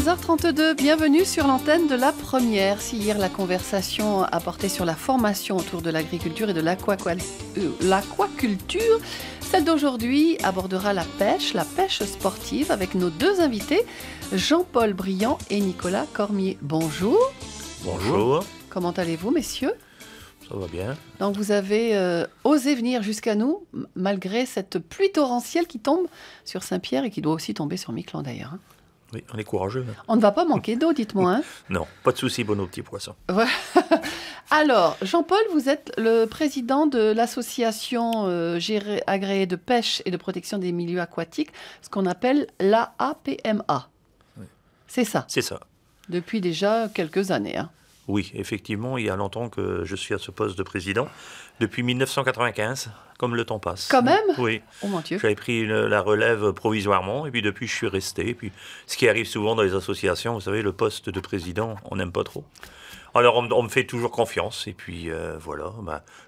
16h32, bienvenue sur l'antenne de la première. Si hier la conversation a porté sur la formation autour de l'agriculture et de l'aquaculture, celle d'aujourd'hui abordera la pêche sportive avec nos deux invités, Jean-Paul Briand et Nicolas Cormier. Bonjour. Bonjour. Comment allez-vous, messieurs ? Ça va bien. Donc vous avez osé venir jusqu'à nous, malgré cette pluie torrentielle qui tombe sur Saint-Pierre et qui doit aussi tomber sur Miquelon d'ailleurs. Hein. Oui, on est courageux. Hein. On ne va pas manquer d'eau, dites-moi. Hein. Non, pas de souci pour nos petits poissons. Ouais. Alors, Jean-Paul, vous êtes le président de l'association agréée de pêche et de protection des milieux aquatiques, ce qu'on appelle l'AAPMA. Oui. C'est ça. C'est ça. Depuis déjà quelques années. Hein. Oui, effectivement, il y a longtemps que je suis à ce poste de président, depuis 1995, comme le temps passe. Quand même ? Oui. Oh mon Dieu. J'avais pris la relève provisoirement, et puis depuis, je suis resté. Et puis, ce qui arrive souvent dans les associations, vous savez, le poste de président, on n'aime pas trop. Alors, on me fait toujours confiance, et puis voilà,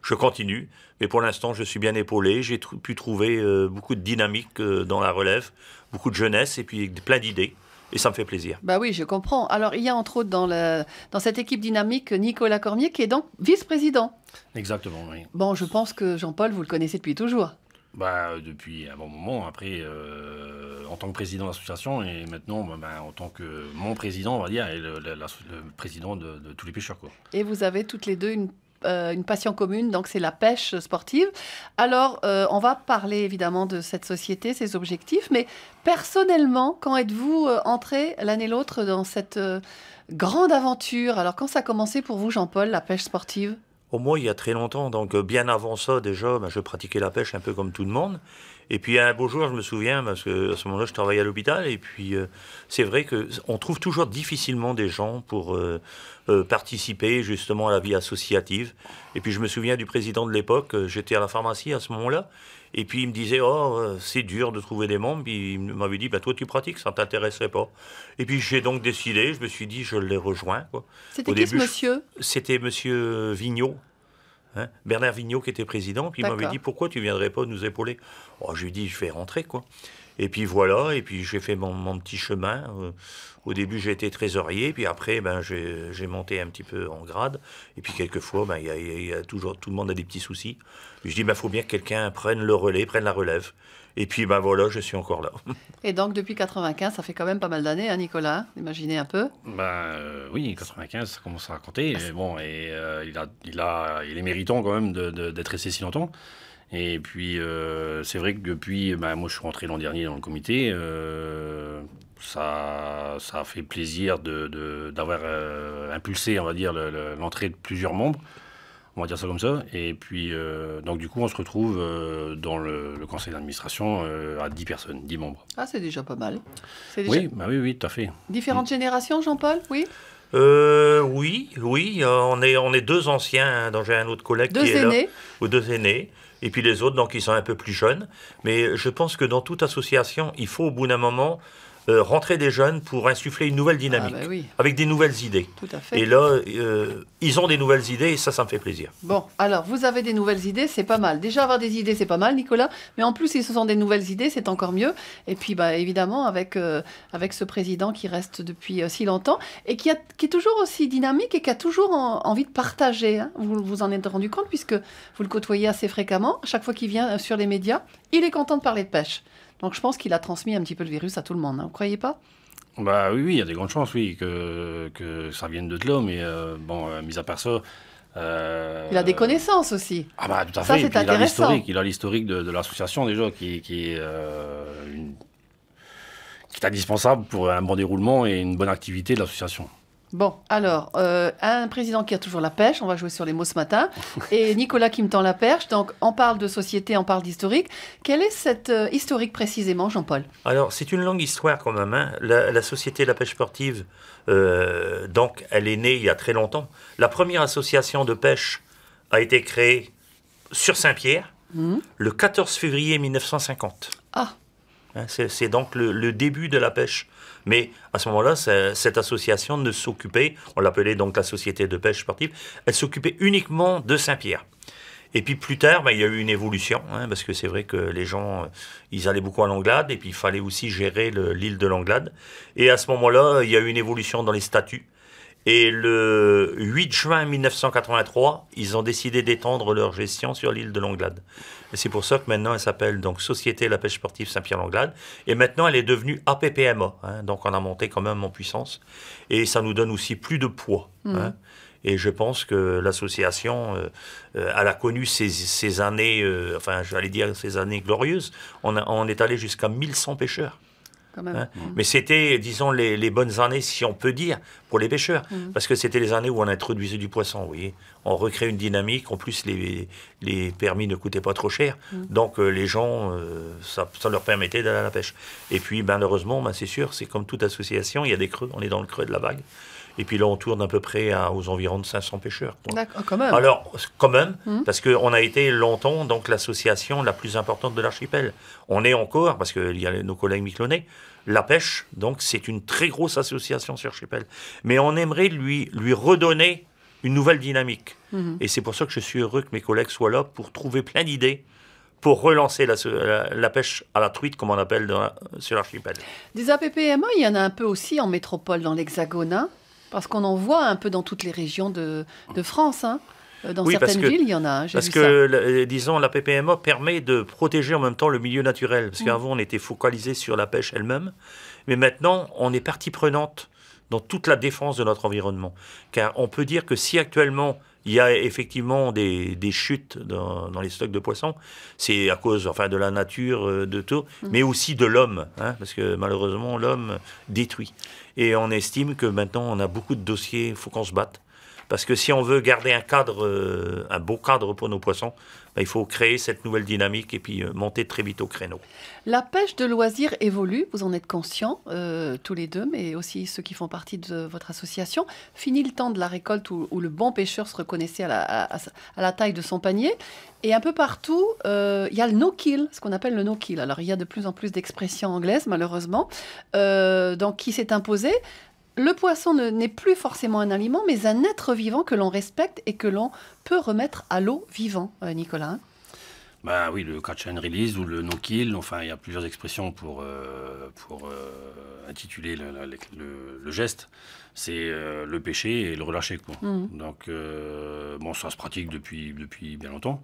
je continue. Mais pour l'instant, je suis bien épaulé. J'ai pu trouver beaucoup de dynamique dans la relève, beaucoup de jeunesse, et puis plein d'idées. Et ça me fait plaisir. Bah oui, je comprends. Alors, il y a entre autres dans cette équipe dynamique Nicolas Cormier, qui est donc vice-président. Exactement, oui. Bon, je pense que Jean-Paul, vous le connaissez depuis toujours. Depuis un bon moment. Après, en tant que président de l'association, et maintenant, en tant que mon président, on va dire, et le président de tous les pêcheurs, quoi. Et vous avez toutes les deux une passion commune, donc c'est la pêche sportive. Alors, on va parler évidemment de cette société, ses objectifs, mais personnellement, quand êtes-vous entrés l'un et l'autre dans cette grande aventure ? Alors, quand ça a commencé pour vous, Jean-Paul, la pêche sportive ? Au moins, il y a très longtemps, donc bien avant ça, déjà, je pratiquais la pêche un peu comme tout le monde. Et puis un beau jour, je me souviens, parce qu'à ce moment-là, je travaillais à l'hôpital, et puis c'est vrai qu'on trouve toujours difficilement des gens pour participer justement à la vie associative. Et puis je me souviens du président de l'époque, j'étais à la pharmacie à ce moment-là, et puis il me disait « Oh, c'est dur de trouver des membres », puis il m'avait dit « Toi, tu pratiques, ça ne t'intéresserait pas ». Et puis j'ai donc décidé, je me suis dit, je l'ai rejoint. Quoi. C'était qui ce monsieur ? C'était monsieur Vigneault. Hein, Bernard Vigneault qui était président, puis il m'avait dit « Pourquoi tu ne viendrais pas nous épauler ?» Je lui ai dit « Je vais rentrer, quoi. » Et puis voilà, et puis j'ai fait mon petit chemin. Au début, j'ai été trésorier, puis après, j'ai monté un petit peu en grade. Et puis quelquefois, il y a toujours, tout le monde a des petits soucis. Puis je dis, faut bien que quelqu'un prenne le relais, prenne la relève. Et puis voilà, je suis encore là. Et donc depuis 95, ça fait quand même pas mal d'années, hein, Nicolas ? Imaginez un peu. Oui, 95, ça commence à compter. Il est méritant quand même d'être resté si longtemps. Et puis, c'est vrai que depuis, moi je suis rentré l'an dernier dans le comité, ça a fait plaisir d'avoir impulsé, on va dire, l'entrée de plusieurs membres, on va dire ça comme ça. Et puis, donc du coup, on se retrouve dans le conseil d'administration à 10 personnes, 10 membres. Ah, c'est déjà pas mal. Oui, oui, tout à fait. Différentes générations, Jean-Paul, oui ? Oui, on est deux anciens, donc j'ai un autre collègue qui est là. Ou deux aînés. Et puis les autres, donc, ils sont un peu plus jeunes. Mais je pense que dans toute association, il faut au bout d'un moment rentrer des jeunes pour insuffler une nouvelle dynamique, avec des nouvelles idées. Tout à fait. Et là, ils ont des nouvelles idées et ça me fait plaisir. Bon, alors, vous avez des nouvelles idées, c'est pas mal. Déjà, avoir des idées, c'est pas mal, Nicolas. Mais en plus, si ce sont des nouvelles idées, c'est encore mieux. Et puis, évidemment, avec ce président qui reste depuis si longtemps et qui est toujours aussi dynamique et qui a toujours envie de partager. Hein. Vous vous en êtes rendu compte puisque vous le côtoyez assez fréquemment. Chaque fois qu'il vient sur les médias, il est content de parler de pêche. Donc je pense qu'il a transmis un petit peu le virus à tout le monde, hein. Vous ne croyez pas ? Oui, il y a des grandes chances, oui, que ça vienne de là, mais mis à part ça... il a des connaissances aussi. Tout à ça, fait. C'est intéressant. Il a l'historique de l'association déjà, qui est indispensable pour un bon déroulement et une bonne activité de l'association. Bon, alors, un président qui a toujours la pêche, on va jouer sur les mots ce matin, et Nicolas qui me tend la perche, donc on parle de société, on parle d'historique. Quel est cet historique précisément, Jean-Paul ? Alors, c'est une longue histoire quand même. Hein. La Société de la pêche sportive, donc, elle est née il y a très longtemps. La première association de pêche a été créée sur Saint-Pierre, le 14 février 1950. Ah. C'est donc le début de la pêche. Mais à ce moment-là, cette association ne s'occupait, on l'appelait donc la Société de pêche sportive, elle s'occupait uniquement de Saint-Pierre. Et puis plus tard, il y a eu une évolution, hein, parce que c'est vrai que les gens, ils allaient beaucoup à Langlade, et puis il fallait aussi gérer l'île de Langlade. Et à ce moment-là, il y a eu une évolution dans les statuts. Et le 8 juin 1983, ils ont décidé d'étendre leur gestion sur l'île de Langlade. Et c'est pour ça que maintenant, elle s'appelle donc Société la pêche sportive Saint-Pierre-Langlade. Et maintenant, elle est devenue APPMA. Hein, donc, on a monté quand même en puissance. Et ça nous donne aussi plus de poids. Hein. Et je pense que l'association, elle a connu ces années, enfin, j'allais dire ces années glorieuses. On est allé jusqu'à 1100 pêcheurs. Hein. Mais c'était, disons, les bonnes années, si on peut dire, pour les pêcheurs. Parce que c'était les années où on introduisait du poisson, vous voyez. On recrée une dynamique. En plus, les permis ne coûtaient pas trop cher. Donc, les gens, ça leur permettait d'aller à la pêche. Et puis, malheureusement, c'est sûr, c'est comme toute association, il y a des creux. On est dans le creux de la vague. Et puis là, on tourne à peu près aux environs de 500 pêcheurs. D'accord, quand même. Alors, quand même, parce qu'on a été longtemps donc l'association la plus importante de l'archipel. On est encore, parce qu'il y a nos collègues miquelonnais, la pêche, donc c'est une très grosse association sur l'archipel. Mais on aimerait lui redonner une nouvelle dynamique. Et c'est pour ça que je suis heureux que mes collègues soient là pour trouver plein d'idées pour relancer la pêche à la truite, comme on appelle sur l'archipel. Des APPMA, il y en a un peu aussi en métropole, dans l'Hexagone, hein, parce qu'on en voit un peu dans toutes les régions de France. Hein. Dans certaines villes, il y en a. Hein, parce que, disons, la PPMA permet de protéger en même temps le milieu naturel. Parce qu'avant, on était focalisé sur la pêche elle-même. Mais maintenant, on est partie prenante dans toute la défense de notre environnement. Car on peut dire que si actuellement, il y a effectivement des chutes dans les stocks de poissons, c'est à cause de la nature, de tout, mais aussi de l'homme. Hein, parce que malheureusement, l'homme détruit. Et on estime que maintenant, on a beaucoup de dossiers, il faut qu'on se batte. Parce que si on veut garder un beau cadre pour nos poissons, il faut créer cette nouvelle dynamique et puis monter très vite au créneau. La pêche de loisirs évolue, vous en êtes conscients, tous les deux, mais aussi ceux qui font partie de votre association. Fini le temps de la récolte où le bon pêcheur se reconnaissait à la taille de son panier. Et un peu partout, il y a le no-kill, ce qu'on appelle le no-kill. Alors, il y a de plus en plus d'expressions anglaises, malheureusement, donc qui s'est imposé. Le poisson n'est plus forcément un aliment, mais un être vivant que l'on respecte et que l'on peut remettre à l'eau vivant, Nicolas. Oui, le catch and release ou le no-kill, enfin, il y a plusieurs expressions pour intituler le geste. C'est le pêcher et le relâcher, quoi. Donc, ça se pratique depuis bien longtemps.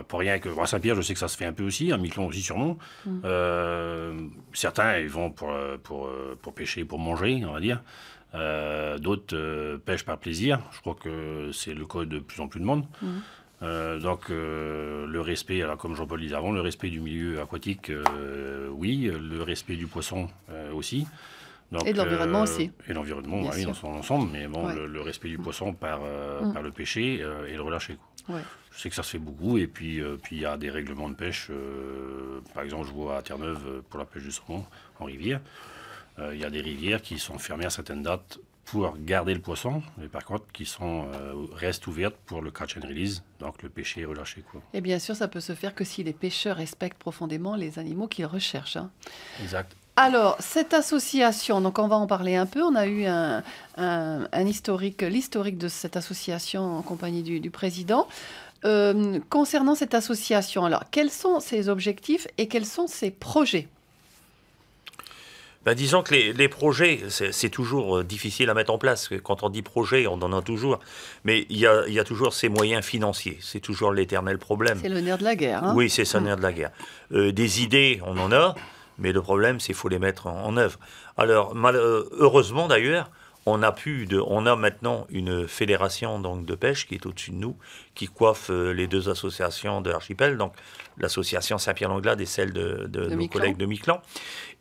Pas rien que à Saint-Pierre, je sais que ça se fait un peu aussi, à Miquelon aussi sûrement. Certains ils vont pour pêcher, pour manger, on va dire. D'autres pêchent par plaisir. Je crois que c'est le cas de plus en plus de monde. Donc le respect, alors, comme Jean-Paul disait avant, le respect du milieu aquatique, oui, le respect du poisson aussi. Donc, et de l'environnement aussi. Et l'environnement, oui, dans son ensemble, mais bon, le respect du poisson par le pêcher et le relâcher. Ouais. Je sais que ça se fait beaucoup, et puis il y a des règlements de pêche. Par exemple, je vois à Terre-Neuve, pour la pêche du saumon en rivière, il y a des rivières qui sont fermées à certaines dates pour garder le poisson, mais par contre qui restent ouvertes pour le catch and release, donc le pêcher et relâcher. Et bien sûr, ça peut se faire que si les pêcheurs respectent profondément les animaux qu'ils recherchent. Hein. Exact. Alors, cette association, donc on va en parler un peu. On a eu l'historique de cette association en compagnie du président. Concernant cette association, alors, quels sont ses objectifs et quels sont ses projets ? Disons que les projets, c'est toujours difficile à mettre en place. Quand on dit projet, on en a toujours. Mais il y a toujours ces moyens financiers. C'est toujours l'éternel problème. C'est le nerf de la guerre. Hein ? Oui, c'est ça, le nerf de la guerre. Des idées, on en a. Mais le problème, c'est qu'il faut les mettre en œuvre. Alors, heureusement d'ailleurs, on a maintenant une fédération donc, de pêche qui est au-dessus de nous, qui coiffe les deux associations de l'archipel, donc l'association Saint-Pierre-Langlade et celle de nos collègues de Miquelon.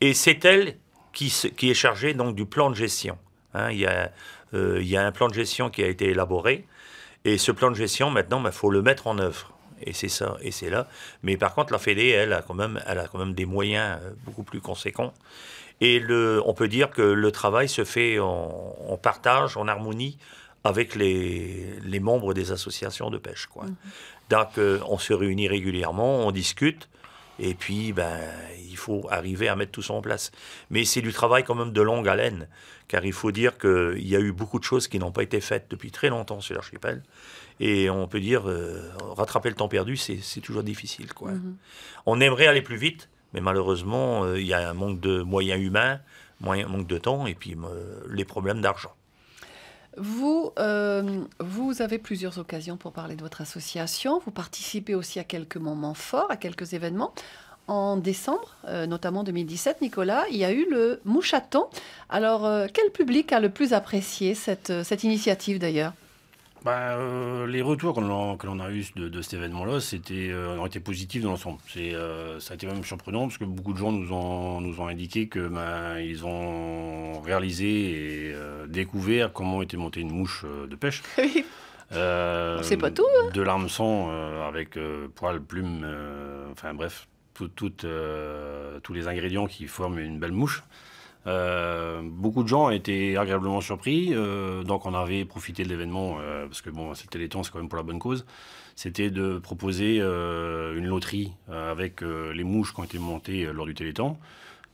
Et c'est elle qui est chargée donc, du plan de gestion. Hein, il y a un plan de gestion qui a été élaboré, et ce plan de gestion, maintenant, faut le mettre en œuvre. Et c'est ça, et c'est là. Mais par contre, la Fédé, elle a quand même des moyens beaucoup plus conséquents. Et on peut dire que le travail se fait en partage, en harmonie avec les membres des associations de pêche. Quoi. Donc, on se réunit régulièrement, on discute. Et puis, il faut arriver à mettre tout ça en place. Mais c'est du travail quand même de longue haleine, car il faut dire qu'il y a eu beaucoup de choses qui n'ont pas été faites depuis très longtemps sur l'archipel. Et on peut dire, rattraper le temps perdu, c'est toujours difficile, quoi. On aimerait aller plus vite, mais malheureusement, il y a un manque de moyens humains, un manque de temps, et puis les problèmes d'argent. Vous avez plusieurs occasions pour parler de votre association. Vous participez aussi à quelques moments forts, à quelques événements. En décembre, notamment 2017, Nicolas, il y a eu le Mouchaton. Alors, quel public a le plus apprécié cette initiative d'ailleurs ? Les retours que l'on a eus de cet événement-là, ont été positifs dans l'ensemble. Ça a été même surprenant parce que beaucoup de gens nous ont indiqué que ils ont réalisé et découvert comment était montée une mouche de pêche. Oui. C'est pas tout, hein. De l'hameçon avec poils, plumes, enfin bref, tous les ingrédients qui forment une belle mouche. Beaucoup de gens étaient agréablement surpris, donc on avait profité de l'événement, parce que bon, c'est le Téléthon, c'est quand même pour la bonne cause, c'était de proposer une loterie avec les mouches qui ont été montées lors du Téléthon,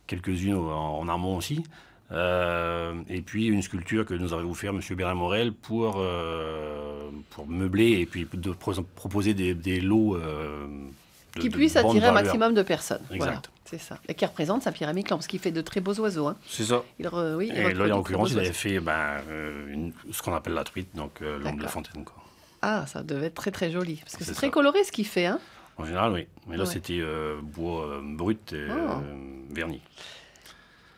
quelques-unes en amont aussi, et puis une sculpture que nous avait offert M. Bérin-Morel pour meubler et puis de proposer des lots qui puissent attirer un maximum de personnes. Exact. Voilà, c'est ça. Et qui représente Saint-Pierre-et-Miquelon, parce qu'il fait de très beaux oiseaux. Hein. C'est ça. Et là, en l'occurrence, il avait fait ce qu'on appelle la truite, donc l'ombre de fontaine. Quoi. Ah, ça devait être très très joli, parce que c'est très coloré ce qu'il fait. Hein. En général, oui. Mais là, c'était bois brut et verni.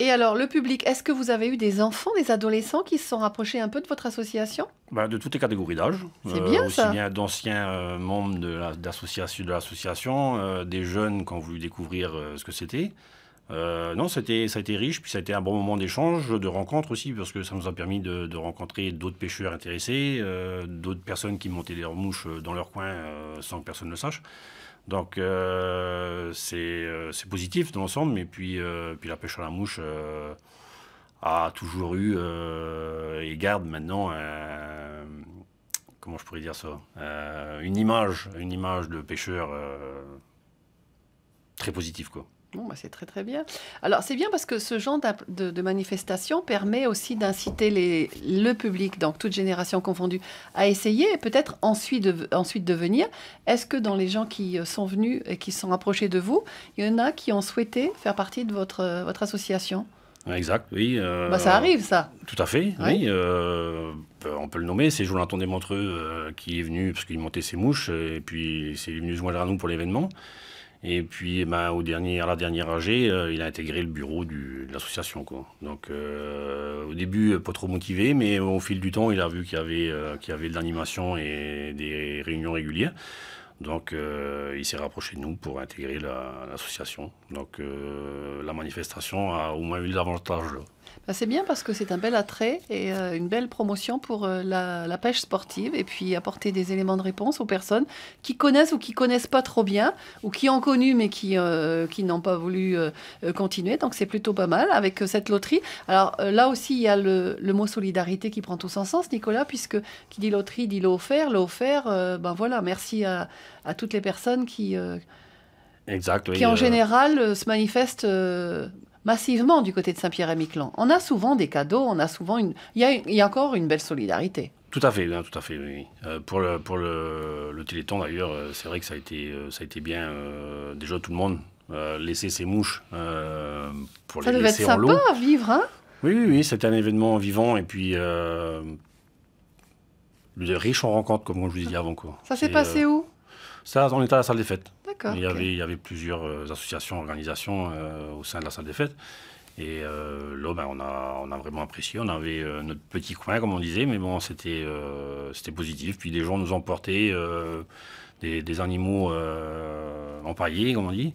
Et alors, le public, est-ce que vous avez eu des enfants, des adolescents qui se sont rapprochés un peu de votre association ? De toutes les catégories d'âge. C'est bien aussi ça. Bien d'anciens membres de l'association, des jeunes qui ont voulu découvrir ce que c'était. Non, ça a été riche, puis ça a été un bon moment d'échange, de rencontre aussi, parce que ça nous a permis de rencontrer d'autres pêcheurs intéressés, d'autres personnes qui montaient leurs mouches dans leur coin sans que personne ne le sache. Donc c'est positif dans l'ensemble, mais puis la pêche à la mouche a toujours eu et garde maintenant comment je pourrais dire ça, une image de pêcheur très positive, quoi. Bon, c'est très très bien. Alors c'est bien parce que ce genre de manifestation permet aussi d'inciter le public, donc toute génération confondue, à essayer et peut-être ensuite de venir. Est-ce que dans les gens qui sont venus et qui se sont approchés de vous, il y en a qui ont souhaité faire partie de votre association ? Exact, oui. Ça arrive, ça. Tout à fait, oui. On peut le nommer, c'est Jolanton des Montreux qui est venu parce qu'il montait ses mouches et puis c'est venu se joindre à nous pour l'événement. Et puis, à la dernière AG, il a intégré le bureau de l'association, quoi. Donc, au début, pas trop motivé, mais au fil du temps, il a vu qu'il y avait de l'animation et des réunions régulières. Donc, il s'est rapproché de nous pour intégrer l'association. Donc, la manifestation a au moins eu l'avantage là. C'est bien parce que c'est un bel attrait et une belle promotion pour la pêche sportive et puis apporter des éléments de réponse aux personnes qui connaissent ou qui connaissent pas trop bien ou qui ont connu mais qui n'ont pas voulu continuer. Donc c'est plutôt pas mal avec cette loterie. Alors là aussi il y a le mot solidarité qui prend tout son sens, Nicolas, puisque qui dit loterie dit lot offert. Lot offert, voilà, merci à toutes les personnes qui en général se manifestent massivement du côté de Saint-Pierre-et-Miquelon. On a souvent des cadeaux, on a souvent il y a encore une belle solidarité. Tout à fait, oui. Pour le Téléthon d'ailleurs, c'est vrai que ça a été bien. Déjà tout le monde laisser ses mouches pour les laisser en lot. Ça devait être sympa à vivre, hein ? Oui, c'était un événement vivant et puis riche en rencontres, comme je vous disais avant, quoi. Ça s'est passé où ? Ça, on était à la salle des fêtes. D'accord. Il y avait plusieurs associations, organisations au sein de la salle des fêtes. Et là, on a vraiment apprécié. On avait notre petit coin, comme on disait, mais bon, c'était positif. Puis les gens nous ont porté des animaux empaillés, comme on dit.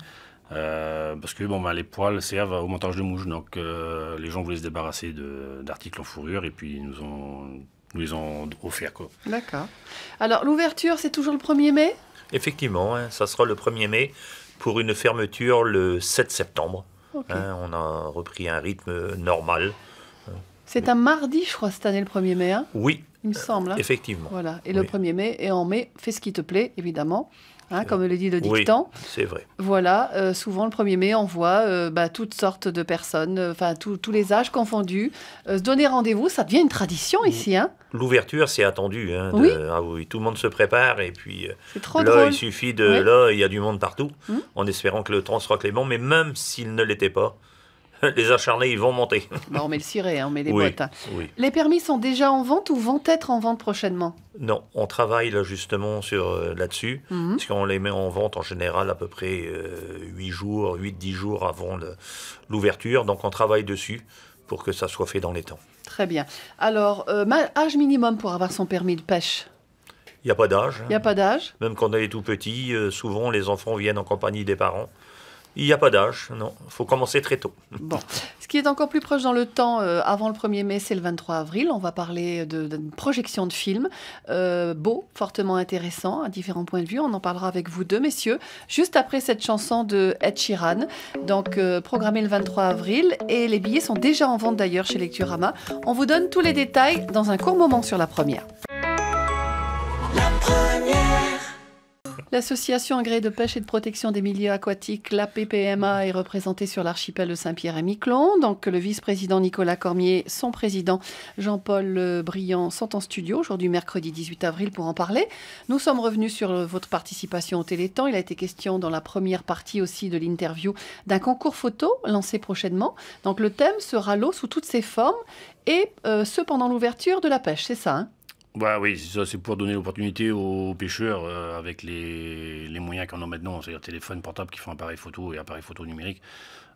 Parce que les poils servent au montage de mouches. Donc les gens voulaient se débarrasser d'articles en fourrure et puis nous les ont offerts, quoi. D'accord. Alors, l'ouverture, c'est toujours le 1er mai ? Effectivement, ça sera le 1er mai pour une fermeture le 7 septembre. Okay. On a repris un rythme normal. C'est un mardi, je crois, cette année, le 1er mai. Hein ? Oui, il me semble. Effectivement. Voilà. Et le 1er mai, et en mai, fais ce qui te plaît, évidemment. comme le dit le Oui, dicton. c'est vrai. Voilà, souvent le 1er mai, on voit toutes sortes de personnes, tous les âges confondus, se donner rendez-vous. Ça devient une tradition ici. Hein. L'ouverture, c'est attendu. Hein, Oui. Ah oui, tout le monde se prépare et puis C'est trop là, drôle. il suffit de... Oui. Là, il y a du monde partout, Mm. en espérant que le temps sera clément, mais même s'il ne l'était pas, les acharnés, ils vont monter. On met le ciré, on met les Oui, boîtes. Hein. oui. Les permis sont déjà en vente ou vont être en vente prochainement? Non, on travaille là justement là-dessus, Mhm. parce qu'on les met en vente en général à peu près 8-10 jours avant l'ouverture, donc on travaille dessus pour que ça soit fait dans les temps. Très bien. Alors, âge minimum pour avoir son permis de pêche? Il n'y a pas d'âge, Il n'y a pas d'âge? même quand on est tout petit, souvent les enfants viennent en compagnie des parents. Il n'y a pas d'âge, non, il faut commencer très tôt. Bon. Ce qui est encore plus proche dans le temps, avant le 1er mai, c'est le 23 avril. On va parler d'une projection de film beau, fortement intéressant, à différents points de vue. On en parlera avec vous deux, messieurs, juste après cette chanson de Ed Sheeran. Donc, programmée le 23 avril. Et les billets sont déjà en vente d'ailleurs chez Lecturama. On vous donne tous les détails dans un court moment sur la première. L'association agréée de pêche et de protection des milieux aquatiques, la PPMA, est représentée sur l'archipel de Saint-Pierre et Miquelon. Donc, le vice-président Nicolas Cormier, son président Jean-Paul Briand sont en studio aujourd'hui, mercredi 18 avril, pour en parler. Nous sommes revenus sur votre participation au Téléthon. Il a été question dans la première partie aussi de l'interview d'un concours photo lancé prochainement. Donc, le thème sera l'eau sous toutes ses formes et ce pendant l'ouverture de la pêche, c'est ça, hein? Bah oui, c'est ça, c'est pour donner l'opportunité aux pêcheurs avec les moyens qu'on a maintenant, c'est-à-dire téléphone portable qui font appareil photo et appareil photo numérique,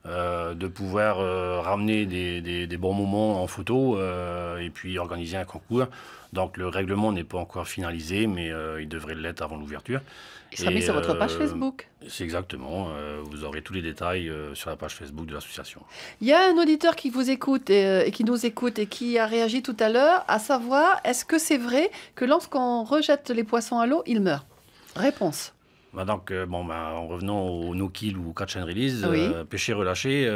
de pouvoir ramener des bons moments en photo et puis organiser un concours. Donc le règlement n'est pas encore finalisé, mais il devrait l'être avant l'ouverture. Il sera mis sur votre page Facebook. C'est exactement, vous aurez tous les détails sur la page Facebook de l'association. Il y a un auditeur qui vous écoute et qui nous écoute et qui a réagi tout à l'heure, à savoir, est-ce que c'est vrai que lorsqu'on rejette les poissons à l'eau, ils meurent? Réponse. Bah donc, en revenant au no-kill ou catch and release, Oui. pêcher relâché,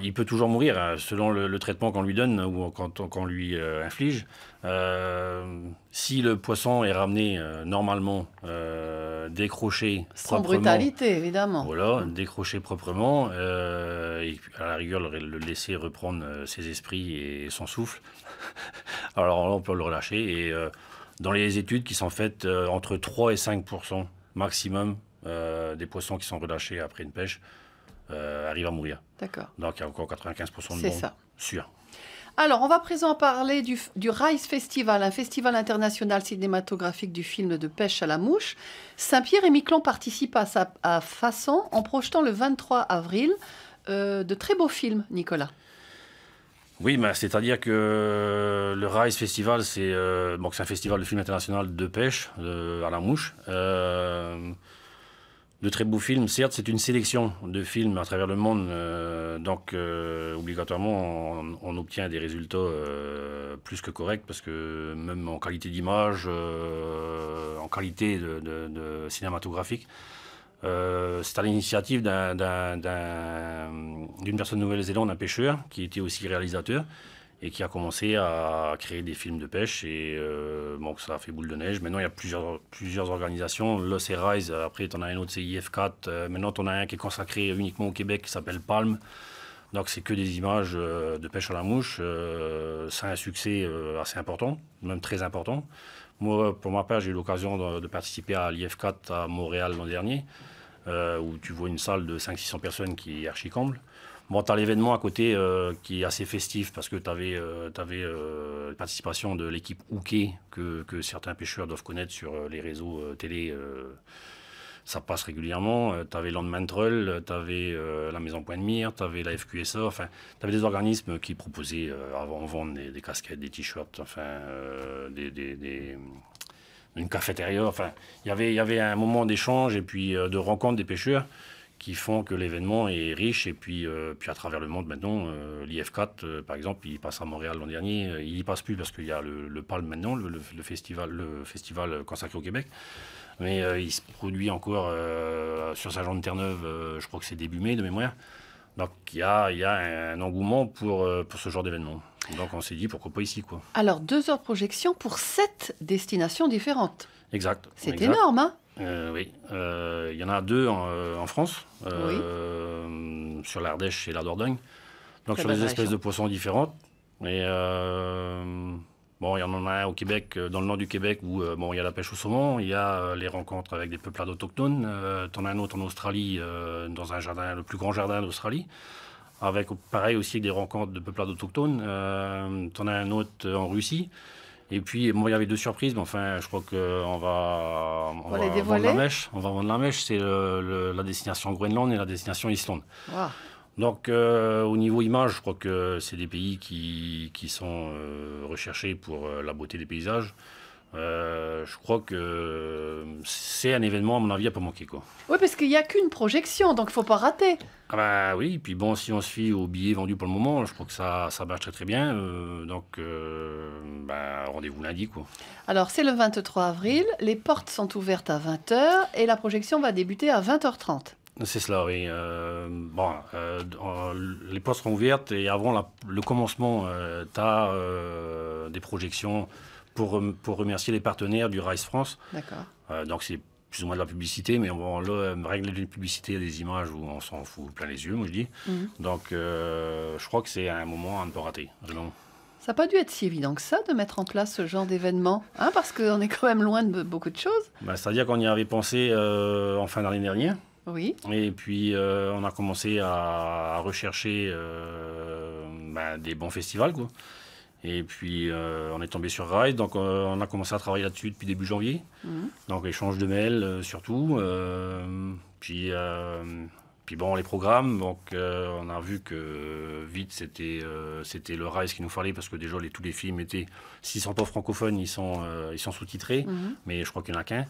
il peut toujours mourir hein, selon le traitement qu'on lui donne ou quand on lui inflige. Si le poisson est ramené normalement, décroché Sans proprement, brutalité, évidemment. voilà, décroché proprement, et à la rigueur le laisser reprendre ses esprits et son souffle. Alors là, on peut le relâcher. Et dans les études qui sont faites, entre 3 et 5% maximum des poissons qui sont relâchés après une pêche arrivent à mourir. D'accord. Donc il y a encore 95% de C'est bons ça. sûrs. Alors, on va à présent parler du Rise Festival, un festival international cinématographique du film de pêche à la mouche. Saint-Pierre et Miquelon participent à sa façon en projetant le 23 avril de très beaux films, Nicolas. Oui, c'est-à-dire que le Rise Festival, c'est un festival de films international de pêche à la mouche. De très beaux films, certes, c'est une sélection de films à travers le monde, donc obligatoirement on obtient des résultats plus que corrects parce que même en qualité d'image, en qualité de cinématographique, c'est à l'initiative d'une personne de Nouvelle-Zélande, un pêcheur qui était aussi réalisateur et qui a commencé à créer des films de pêche et ça a fait boule de neige. Maintenant, il y a plusieurs organisations. Là, c'est Rise, après, tu en as un autre, c'est IF4. Maintenant, tu en as un qui est consacré uniquement au Québec, qui s'appelle Palm. Donc, c'est que des images de pêche à la mouche. C'est un succès assez important, même très important. Moi, pour ma part, j'ai eu l'occasion de participer à l'IF4 à Montréal l'an dernier, où tu vois une salle de 500-600 personnes qui est archi comble. Bon, tu as l'événement à côté qui est assez festif parce que tu avais la participation de l'équipe Hooké que certains pêcheurs doivent connaître sur les réseaux télé. Ça passe régulièrement. Tu avais Landman Troll, tu avais la Maison Point de Mire, tu avais la FQSA. Enfin, tu avais des organismes qui proposaient en vente des casquettes, des t-shirts, une cafétéria. Enfin, il y avait un moment d'échange et puis de rencontre des pêcheurs qui font que l'événement est riche. Et puis à travers le monde maintenant, l'IF4, par exemple, il passe à Montréal l'an dernier. Il n'y passe plus parce qu'il y a le PALM maintenant, le festival consacré au Québec. Mais il se produit encore sur Saint-Jean-de-Terre-Neuve, je crois que c'est début mai de mémoire. Donc il y a un engouement pour ce genre d'événement. Donc on s'est dit pourquoi pas ici, quoi. Alors, 2 heures de projection pour 7 destinations différentes. Exact. C'est exact. énorme, hein? Oui, il y en a 2 en France, sur l'Ardèche et la Dordogne. Donc Très sur des belle espèces région. de poissons différentes. Et bon, il y en a un au Québec, dans le nord du Québec, où bon, il y a la pêche au saumon, il y a les rencontres avec des peuplades autochtones. T'en as un autre en Australie, dans un jardin, le plus grand jardin d'Australie, avec pareil aussi avec des rencontres de peuplades autochtones. T'en as un autre en Russie. Et puis, bon, il y avait 2 surprises, mais enfin, je crois qu'on va, On va les vendre dévoiler. la mèche. On va vendre la mèche, c'est la destination Groenland et la destination Islande. Waouh. Donc, au niveau image, je crois que c'est des pays qui sont recherchés pour la beauté des paysages. Je crois que c'est un événement, à mon avis, à pas manquer, quoi. Oui, parce qu'il n'y a qu'une projection, donc il ne faut pas rater. Ah bah oui, et puis bon, si on se fie aux billets vendus pour le moment, je crois que ça marche très très bien. Donc, bah, rendez-vous lundi, quoi. Alors, c'est le 23 avril, les portes sont ouvertes à 20 h et la projection va débuter à 20 h 30. C'est cela, oui. Les portes seront ouvertes et avant le commencement, tu as des projections pour remercier les partenaires du Rise France. D'accord. Donc c'est plus ou moins de la publicité, mais bon, là, règle de publicité, il y a des images où on s'en fout plein les yeux, moi je dis. Donc je crois que c'est un moment à ne pas rater, vraiment. Ça n'a pas dû être si évident que ça de mettre en place ce genre d'événement, hein, parce qu'on est quand même loin de beaucoup de choses. Bah, c'est-à-dire qu'on y avait pensé en fin d'année dernière. Oui. Et puis, on a commencé à rechercher des bons festivals, quoi. Et puis, on est tombé sur Ride, donc on a commencé à travailler là-dessus depuis début janvier. Donc, échange de mails, surtout. Puis bon, les programmes, donc on a vu que vite, c'était le Rise qu'il nous fallait, parce que déjà, tous les films étaient, s'ils ne sont pas francophones, ils sont sous-titrés, mais je crois qu'il n'y en a qu'un.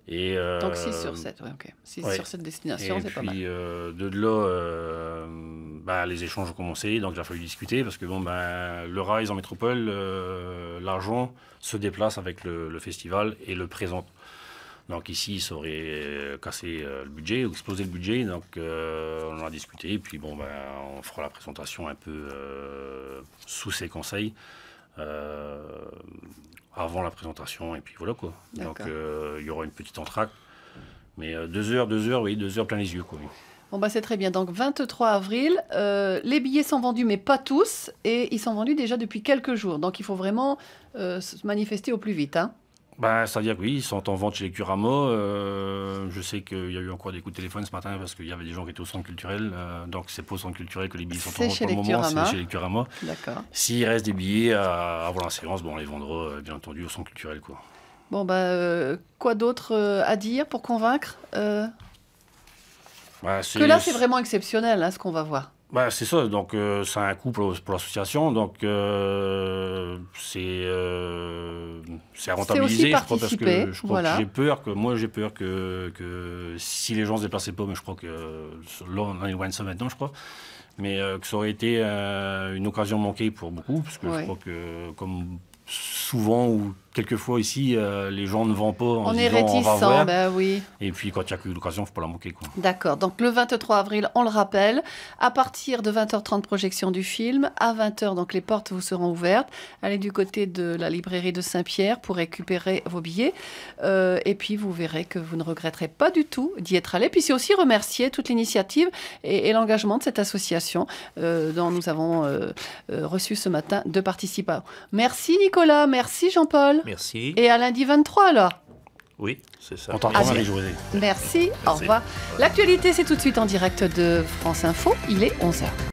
Et, donc 6 sur 7, oui, ok. 6 sur 7 destinations, c'est pas mal. Et puis de là, les échanges ont commencé, donc il a fallu discuter, parce que bon, le Rise en métropole, l'argent se déplace avec le festival et le présente. Donc ici, ça aurait cassé le budget, ou explosé le budget, donc on en a discuté, et puis bon, on fera la présentation un peu sous ses conseils. Avant la présentation, et puis voilà, quoi. Donc il y aura une petite entracte, mais 2 heures, oui, 2 heures plein les yeux, quoi. Oui. Bon, bah c'est très bien. Donc 23 avril, les billets sont vendus, mais pas tous, et ils sont vendus déjà depuis quelques jours. Donc il faut vraiment se manifester au plus vite, hein. C'est-à-dire que oui, ils sont en vente chez les Kurama. Je sais qu'il y a eu encore des coups de téléphone ce matin, parce qu'il y avait des gens qui étaient au centre culturel. Donc c'est pas au centre culturel que les billets sont en vente pour le moment, c'est chez les Kurama. D'accord. S'il reste des billets avant la séance, bon, on les vendra bien entendu au centre culturel, quoi. Bon, quoi d'autre à dire pour convaincre que là, c'est vraiment exceptionnel, hein, ce qu'on va voir. C'est ça, donc c'est un coût pour l'association, donc c'est à rentabiliser, je crois, parce que j'ai peur que si les gens se déplaçaient pas, mais je crois que là on est loin de ça maintenant, je crois, mais que ça aurait été une occasion manquée pour beaucoup, parce que je crois que comme souvent ou quelquefois ici, les gens ne vendent pas en disant on va voir. Oui. Et puis quand il n'y a que l'occasion, il ne faut pas la manquer, quoi. D'accord. Donc le 23 avril, on le rappelle, à partir de 20 h 30, projection du film. À 20 h, donc les portes vous seront ouvertes. Allez du côté de la librairie de Saint-Pierre pour récupérer vos billets. Et puis vous verrez que vous ne regretterez pas du tout d'y être allé. Puis c'est aussi remercier toute l'initiative et l'engagement de cette association dont nous avons reçu ce matin 2 participants. Merci Nicolas, merci Jean-Paul. Merci. Et à lundi 23 alors. Oui, c'est ça. On t'en remercie, Marie-Josée. Merci, au revoir. L'actualité, c'est tout de suite en direct de France Info. Il est 11 h.